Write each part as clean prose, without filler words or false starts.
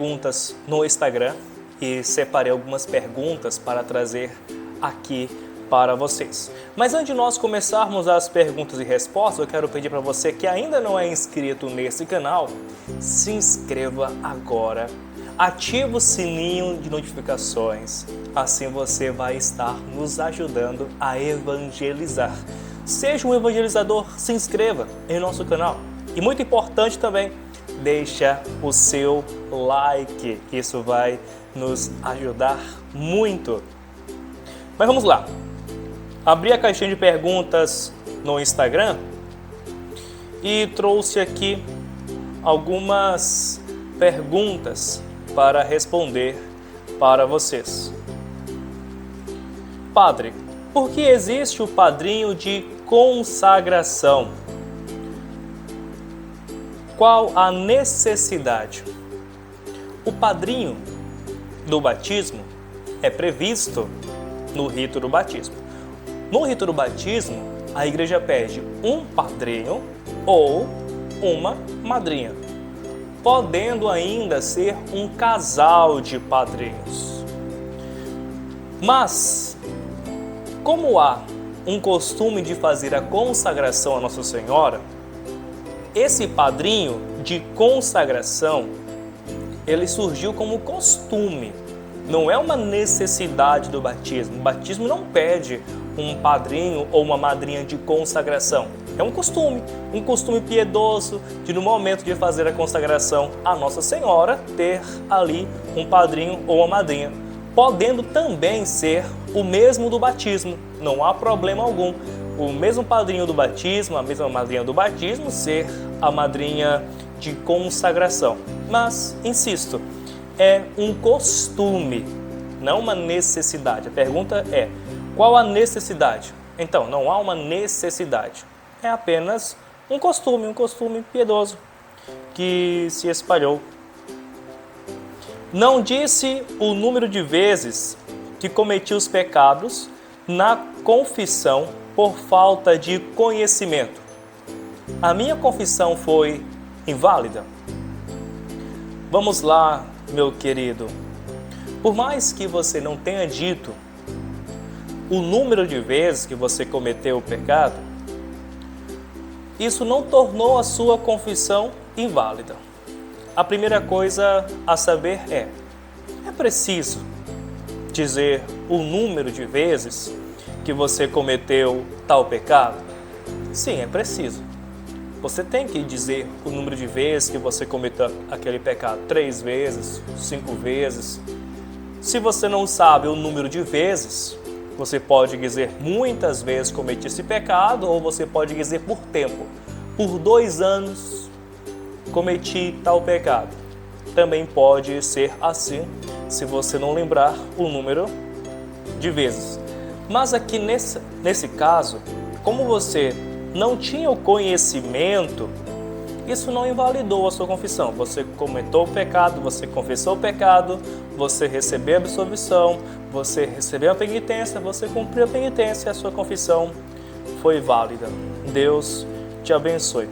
Perguntas no Instagram e separei algumas perguntas para trazer aqui para vocês. Mas antes de nós começarmos as perguntas e respostas, eu quero pedir para você que ainda não é inscrito nesse canal, se inscreva agora, ative o sininho de notificações, assim você vai estar nos ajudando a evangelizar. Seja um evangelizador, se inscreva em nosso canal. E muito importante também, deixa o seu like, isso vai nos ajudar muito. Mas vamos lá, abri a caixinha de perguntas no Instagram e trouxe aqui algumas perguntas para responder para vocês. Padre, por que existe o padrinho de consagração? Qual a necessidade? O padrinho do batismo é previsto no rito do batismo. No rito do batismo, a igreja pede um padrinho ou uma madrinha, podendo ainda ser um casal de padrinhos. Mas, como há um costume de fazer a consagração a Nossa Senhora, esse padrinho de consagração, ele surgiu como costume, não é uma necessidade do batismo. O batismo não pede um padrinho ou uma madrinha de consagração. É um costume piedoso de no momento de fazer a consagração a Nossa Senhora, ter ali um padrinho ou uma madrinha, podendo também ser o mesmo do batismo, não há problema algum. O mesmo padrinho do batismo, a mesma madrinha do batismo, ser a madrinha de consagração. Mas, insisto, é um costume, não uma necessidade. A pergunta é, qual a necessidade? Então, não há uma necessidade. É apenas um costume piedoso que se espalhou. Não disse o número de vezes que cometi os pecados na confissão por falta de conhecimento. A minha confissão foi inválida? Vamos lá, meu querido. Por mais que você não tenha dito o número de vezes que você cometeu o pecado, isso não tornou a sua confissão inválida. A primeira coisa a saber é preciso dizer o número de vezes que você cometeu tal pecado? Sim, é preciso. Você tem que dizer o número de vezes que você cometeu aquele pecado. 3 vezes, 5 vezes. Se você não sabe o número de vezes, você pode dizer muitas vezes cometi esse pecado, ou você pode dizer por tempo. Por 2 anos cometi tal pecado. Também pode ser assim, se você não lembrar o número de vezes. Mas aqui nesse caso, como você não tinha o conhecimento, isso não invalidou a sua confissão. Você cometeu o pecado, você confessou o pecado, você recebeu a absolvição, você recebeu a penitência, você cumpriu a penitência e a sua confissão foi válida. Deus te abençoe.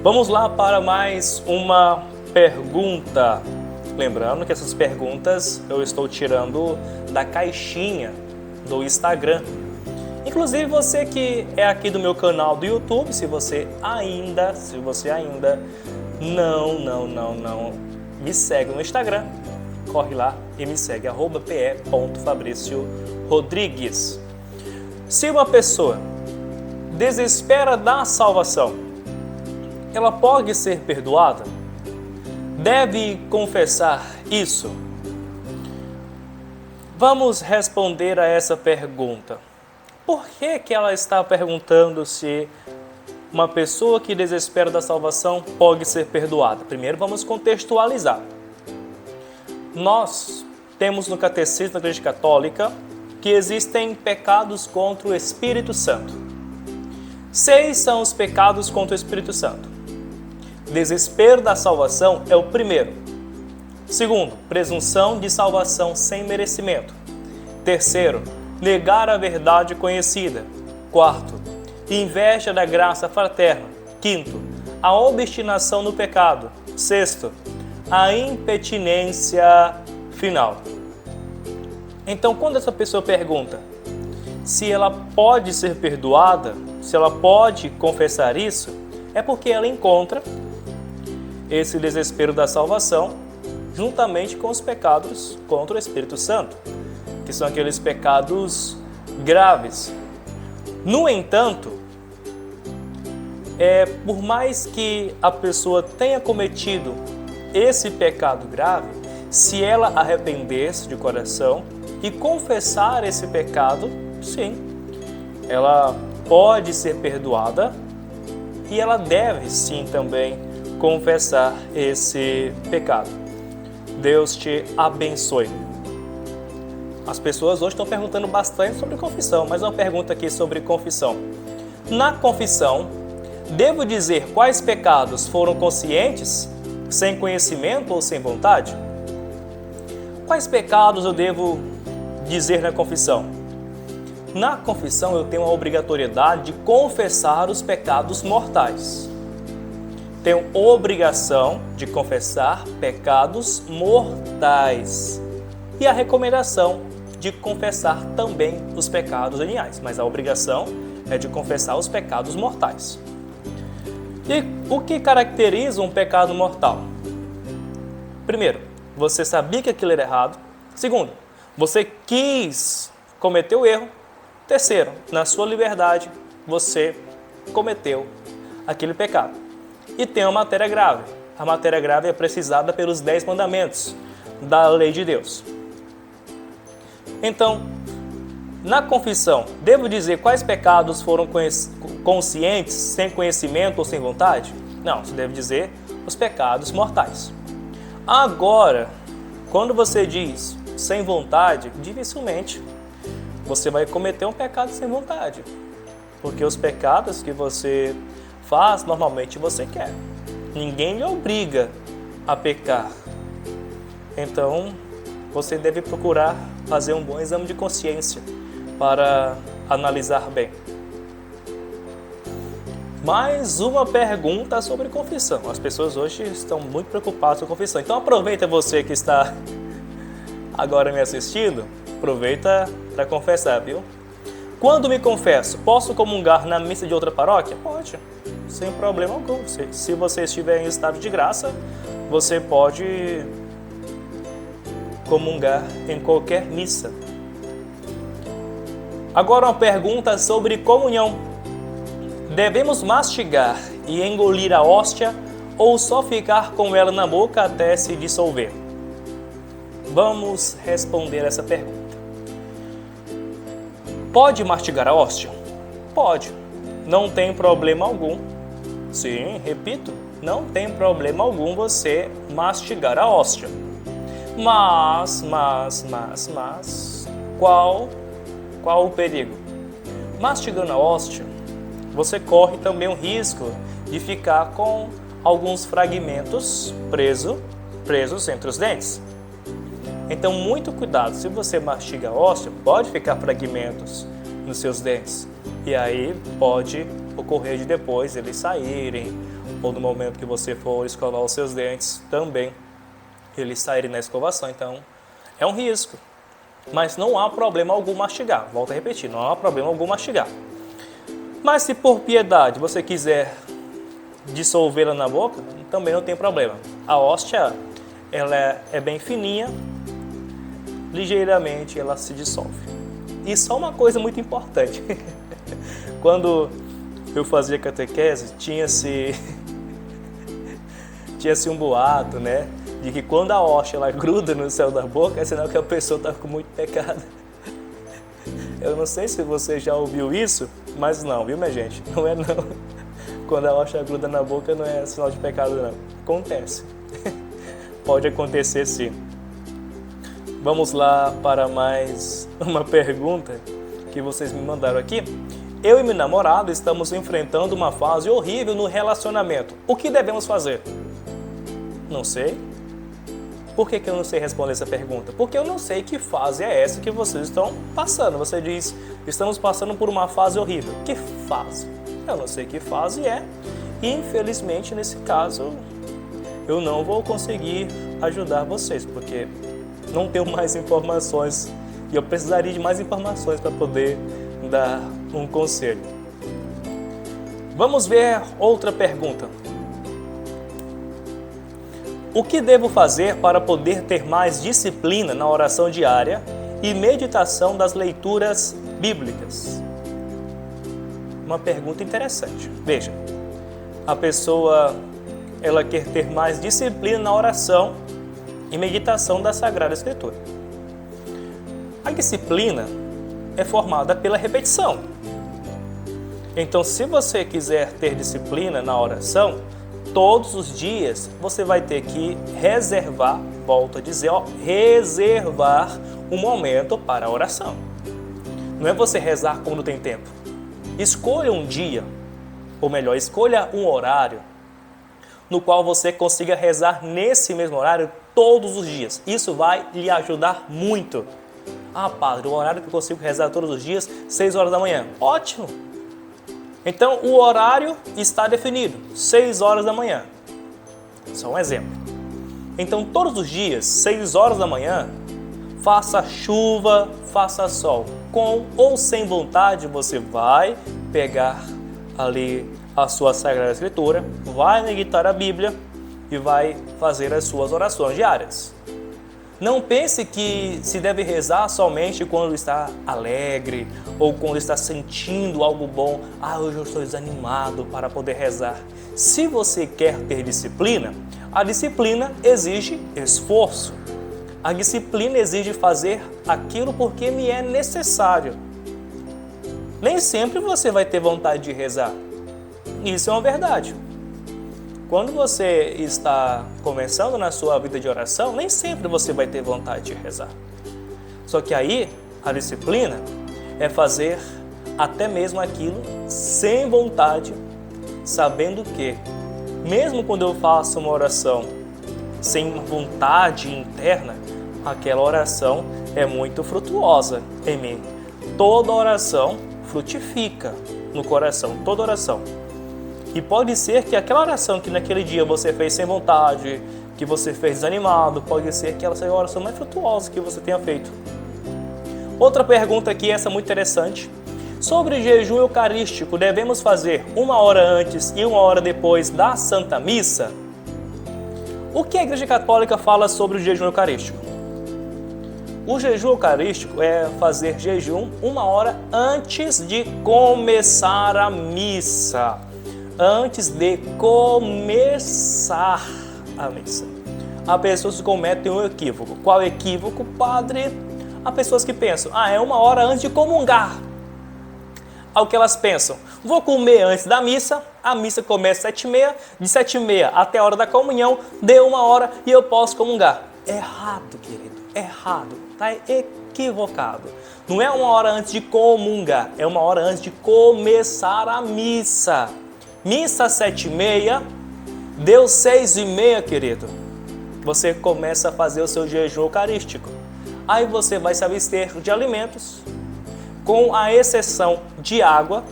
Vamos lá para mais uma pergunta. Lembrando que essas perguntas eu estou tirando da caixinha do Instagram. Inclusive você que é aqui do meu canal do YouTube, se você ainda não me segue no Instagram, corre lá e me segue, @pe.fabriciorodrigues. Se uma pessoa desespera da salvação, ela pode ser perdoada? Deve confessar isso? Vamos responder a essa pergunta. Por que ela está perguntando se uma pessoa que desespera da salvação pode ser perdoada? Primeiro vamos contextualizar. Nós temos no Catecismo da Igreja Católica que existem pecados contra o Espírito Santo. 6 são os pecados contra o Espírito Santo. Desespero da salvação é o primeiro. Segundo, presunção de salvação sem merecimento. Terceiro, negar a verdade conhecida. Quarto, inveja da graça fraterna. Quinto, a obstinação no pecado. Sexto, a impertinência final. Então, quando essa pessoa pergunta se ela pode ser perdoada, se ela pode confessar isso, é porque ela encontra esse desespero da salvação juntamente com os pecados contra o Espírito Santo, que são aqueles pecados graves. No entanto, por mais que a pessoa tenha cometido esse pecado grave, se ela arrepender-se de coração e confessar esse pecado, sim, ela pode ser perdoada e ela deve sim também confessar esse pecado. Deus te abençoe. As pessoas hoje estão perguntando bastante sobre confissão, mas uma pergunta aqui sobre confissão. Na confissão, devo dizer quais pecados foram conscientes, sem conhecimento ou sem vontade? Quais pecados eu devo dizer na confissão? Na confissão eu tenho a obrigatoriedade de confessar os pecados mortais. Tenho obrigação de confessar pecados mortais. E a recomendação de confessar também os pecados veniais, mas a obrigação é de confessar os pecados mortais. E o que caracteriza um pecado mortal? Primeiro, você sabia que aquilo era errado. Segundo, você quis cometer o erro. Terceiro, na sua liberdade, você cometeu aquele pecado. E tem uma matéria grave. A matéria grave é precisada pelos 10 mandamentos da lei de Deus. Então, na confissão, devo dizer quais pecados foram conscientes, sem conhecimento ou sem vontade? Não, você deve dizer os pecados mortais. Agora, quando você diz sem vontade, dificilmente você vai cometer um pecado sem vontade. Porque os pecados que você faz, normalmente você quer. Ninguém lhe obriga a pecar. Então, você deve procurar fazer um bom exame de consciência para analisar bem. Mais uma pergunta sobre confissão. As pessoas hoje estão muito preocupadas com confissão. Então aproveita você que está agora me assistindo, aproveita para confessar, viu? Quando me confesso, posso comungar na missa de outra paróquia? Pode, sem problema algum. Se você estiver em estado de graça, você pode comungar em qualquer missa. Agora uma pergunta sobre comunhão. Devemos mastigar e engolir a hóstia ou só ficar com ela na boca até se dissolver? Vamos responder essa pergunta. Pode mastigar a hóstia? Pode. Não tem problema algum. Sim, repito, não tem problema algum você mastigar a hóstia. Mas, qual o perigo? Mastigando a hóstia, você corre também o risco de ficar com alguns fragmentos presos entre os dentes. Então, muito cuidado. Se você mastiga a hóstia, pode ficar fragmentos nos seus dentes. E aí pode ocorrer de depois eles saírem, ou no momento que você for escovar os seus dentes, também eles saírem na escovação. Então, é um risco. Mas não há problema algum mastigar. Volto a repetir, não há problema algum mastigar. Mas se por piedade você quiser dissolvê-la na boca, também não tem problema. A hóstia, ela é bem fininha, ligeiramente ela se dissolve. E só uma coisa muito importante. Quando eu fazia catequese, tinha-se um boato, né? De que quando a hóstia ela gruda no céu da boca, é sinal que a pessoa está com muito pecado. Eu não sei se você já ouviu isso, mas não, viu, minha gente? Não é não. Quando a hóstia gruda na boca não é sinal de pecado, não. Acontece. Pode acontecer sim. Vamos lá para mais uma pergunta que vocês me mandaram aqui. Eu e meu namorado estamos enfrentando uma fase horrível no relacionamento. O que devemos fazer? Não sei. Por que eu não sei responder essa pergunta? Porque eu não sei que fase é essa que vocês estão passando. Você diz, estamos passando por uma fase horrível. Que fase? Eu não sei que fase é. E, infelizmente, nesse caso, eu não vou conseguir ajudar vocês, porque não tenho mais informações e eu precisaria de mais informações para poder dar um conselho. Vamos ver outra pergunta. O que devo fazer para poder ter mais disciplina na oração diária e meditação das leituras bíblicas? Uma pergunta interessante. Veja, a pessoa ela quer ter mais disciplina na oração e meditação da Sagrada Escritura. A disciplina é formada pela repetição. Então, se você quiser ter disciplina na oração, todos os dias você vai ter que reservar, volto a dizer, reservar um momento para a oração. Não é você rezar quando tem tempo. Escolha um dia, ou melhor, escolha um horário no qual você consiga rezar nesse mesmo horário todos os dias. Isso vai lhe ajudar muito. Ah, padre, o horário que eu consigo rezar todos os dias, 6 horas da manhã. Ótimo! Então, o horário está definido, 6 horas da manhã. Só um exemplo. Então, todos os dias, 6 horas da manhã, faça chuva, faça sol. Com ou sem vontade, você vai pegar ali a sua Sagrada Escritura, vai meditar a Bíblia e vai fazer as suas orações diárias. Não pense que se deve rezar somente quando está alegre ou quando está sentindo algo bom. Ah, hoje eu estou desanimado para poder rezar. Se você quer ter disciplina, a disciplina exige esforço. A disciplina exige fazer aquilo porque me é necessário. Nem sempre você vai ter vontade de rezar. Isso é uma verdade. Quando você está começando na sua vida de oração, nem sempre você vai ter vontade de rezar. Só que aí, a disciplina é fazer até mesmo aquilo sem vontade, sabendo que, mesmo quando eu faço uma oração sem vontade interna, aquela oração é muito frutuosa em mim. Toda oração frutifica no coração, toda oração. E pode ser que aquela oração que naquele dia você fez sem vontade, que você fez desanimado, pode ser que ela seja a oração mais frutuosa que você tenha feito. Outra pergunta aqui, essa muito interessante. Sobre jejum eucarístico, devemos fazer 1 hora antes e 1 hora depois da Santa Missa? O que a Igreja Católica fala sobre o jejum eucarístico? O jejum eucarístico é fazer jejum 1 hora antes de começar a missa. Antes de começar a missa. Há pessoas que cometem um equívoco. Qual equívoco, padre? Há pessoas que pensam, é 1 hora antes de comungar. Ao que elas pensam, vou comer antes da missa, a missa começa às 7h30, de 7h30 até a hora da comunhão, deu 1 hora e eu posso comungar. Errado, querido, errado, está equivocado. Não é 1 hora antes de comungar, é 1 hora antes de começar a missa. Missa 7h30, deu 6h30, querido. Você começa a fazer o seu jejum eucarístico. Aí você vai se abster de alimentos, com a exceção de água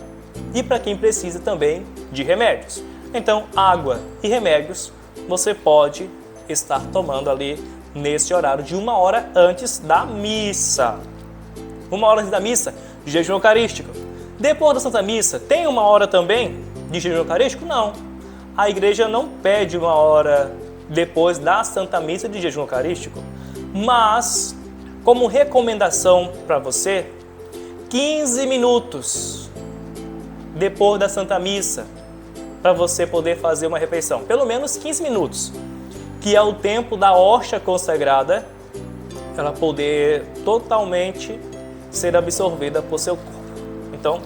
e para quem precisa também de remédios. Então, água e remédios você pode estar tomando ali nesse horário de 1 hora antes da missa. 1 hora antes da missa, jejum eucarístico. Depois da Santa Missa, tem 1 hora também de jejum eucarístico? Não. A igreja não pede 1 hora depois da Santa Missa de jejum eucarístico, mas, como recomendação para você, 15 minutos depois da Santa Missa, para você poder fazer uma refeição. Pelo menos 15 minutos, que é o tempo da hóstia consagrada, ela poder totalmente ser absorvida por seu corpo. Então,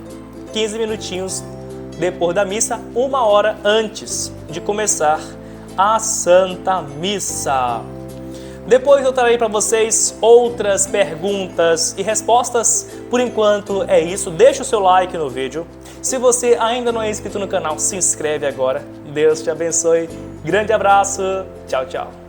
15 minutinhos depois da missa, 1 hora antes de começar a Santa Missa. Depois eu trarei para vocês outras perguntas e respostas. Por enquanto é isso. Deixa o seu like no vídeo. Se você ainda não é inscrito no canal, se inscreve agora. Deus te abençoe. Grande abraço. Tchau, tchau.